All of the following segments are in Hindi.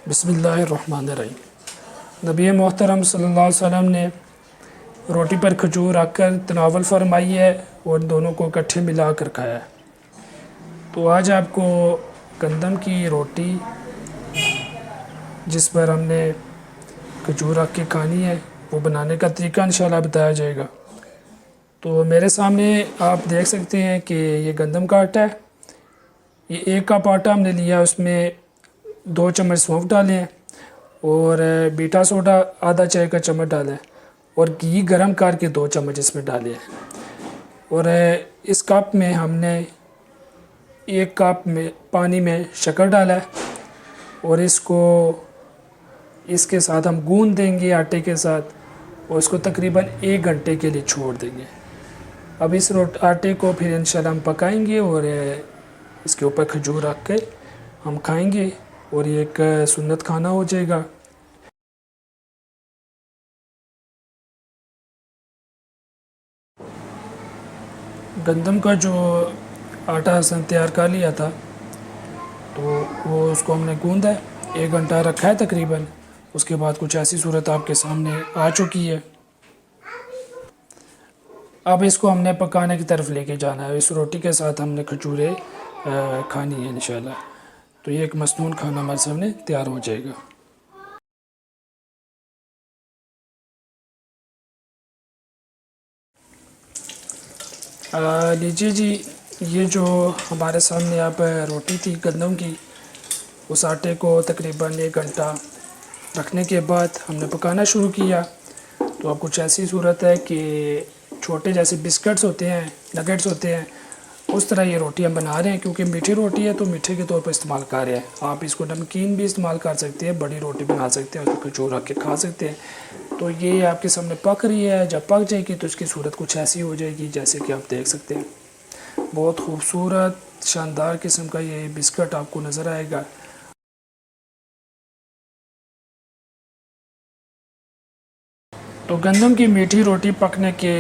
बिस्मिल्लाहिर्रहमानिर्रहीम। नबी मोहतरम सल्लल्लाहु अलैहि वसल्लम ने रोटी पर खजूर रखकर तनावल फरमाई है और दोनों को इकट्ठे मिला कर खाया है। तो आज आपको गंदम की रोटी जिस पर हमने खजूर रख के खानी है वो बनाने का तरीका इंशाल्लाह बताया जाएगा। तो मेरे सामने आप देख सकते हैं कि ये गंदम का आटा है। ये 1 कप आटा हमने लिया, उसमें 2 चम्मच सौंफ डाले हैं और बीटा सोडा आधा चाय का चम्मच डाला है और घी गरम करके 2 चम्मच इसमें डाले हैं। और इस कप में हमने 1 कप में पानी में शक्कर डाला है और इसके साथ हम गूंद देंगे आटे के साथ और इसको तकरीबन 1 घंटे के लिए छोड़ देंगे। अब इस आटे को फिर इंशाल्लाह हम पकाएंगे और इसके ऊपर खजूर रख के हम खाएंगे और ये एक सुन्नत खाना हो जाएगा। गंदम का जो आटा हसन तैयार कर लिया था तो वो उसको हमने गूंदा है, 1 घंटा रखा है तकरीबन। उसके बाद कुछ ऐसी सूरत आपके सामने आ चुकी है। अब इसको हमने पकाने की तरफ लेके जाना है। इस रोटी के साथ हमने खजूरें खानी है इंशाल्लाह। तो ये एक मसनून खाना हमारे सामने तैयार हो जाएगा। लीजिए जी, ये जो हमारे सामने आप रोटी थी गंदम की, उस आटे को तकरीबन 1 घंटा रखने के बाद हमने पकाना शुरू किया। तो अब कुछ ऐसी सूरत है कि छोटे जैसे बिस्किट्स होते हैं, नगेट्स होते हैं, उस तरह ये रोटी हम बना रहे हैं। क्योंकि मीठी रोटी है तो मीठे के तौर पर इस्तेमाल कर रहे हैं। आप इसको नमकीन भी इस्तेमाल कर सकते हैं, बड़ी रोटी बना सकते हैं, उसको खजूर रख के खा सकते हैं। तो ये आपके सामने पक रही है। जब पक जाएगी तो इसकी सूरत कुछ ऐसी हो जाएगी जैसे कि आप देख सकते हैं। बहुत खूबसूरत शानदार किस्म का ये बिस्किट आपको नज़र आएगा। तो गंदम की मीठी रोटी पकने के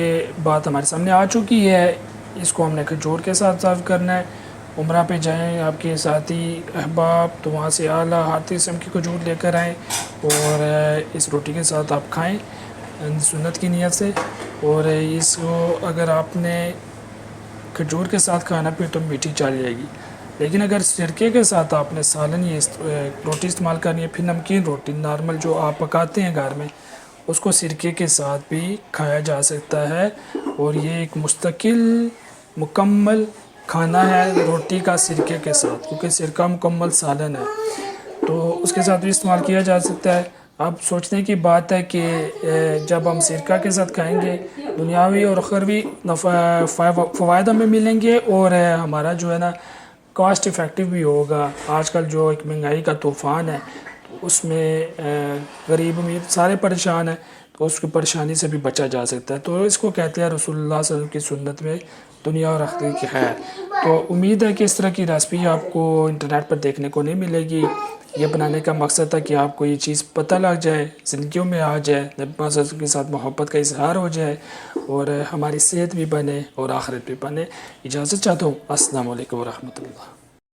बाद हमारे सामने आ चुकी है। इसको हमने खजूर के साथ सर्व करना है। उम्रा पे जाएं आपके साथी अहबाब तो वहाँ से आला हर किस्म की खजूर लेकर आएँ और इस रोटी के साथ आप खाएं सुन्नत की नियत से। और इसको अगर आपने खजूर के साथ खाना फिर तो मीठी चल जाएगी, लेकिन अगर सिरके के साथ आपने सालन ये रोटी इस्तेमाल करनी है, फिर नमकीन रोटी नॉर्मल जो आप पकाते हैं घर में, उसको सिरके के साथ भी खाया जा सकता है। और ये एक मुस्तकिल मुकम्मल खाना है रोटी का सिरके के साथ, क्योंकि सिरका मुकम्मल सालन है तो उसके साथ भी इस्तेमाल किया जा सकता है। अब सोचने की बात है कि जब हम सिरका के साथ खाएंगे दुनियावी और अखरवी फ़वायद हमें मिलेंगे और हमारा जो है ना कॉस्ट इफ़ेक्टिव भी होगा। आजकल जो एक महंगाई का तूफ़ान है उसमें गरीब अमीर सारे परेशान हैं, तो उसकी परेशानी से भी बचा जा सकता है। तो इसको कहते हैं रसूलुल्लाह सल्लल्लाहु अलैहि वसल्लम की सुन्नत में दुनिया और आखिरत की खैर। तो उम्मीद है कि इस तरह की रेसिपी आपको इंटरनेट पर देखने को नहीं मिलेगी। ये बनाने का मकसद था कि आपको ये चीज़ पता लग जाए, ज़िंदगियों में आ जाए, नबी मोहम्मद के साथ मोहब्बत का इजहार हो जाए और हमारी सेहत भी बने और आखिरत भी बने। इजाज़त चाहता हूँ। अस्सलामु अलैकुम व रहमतुल्लाह।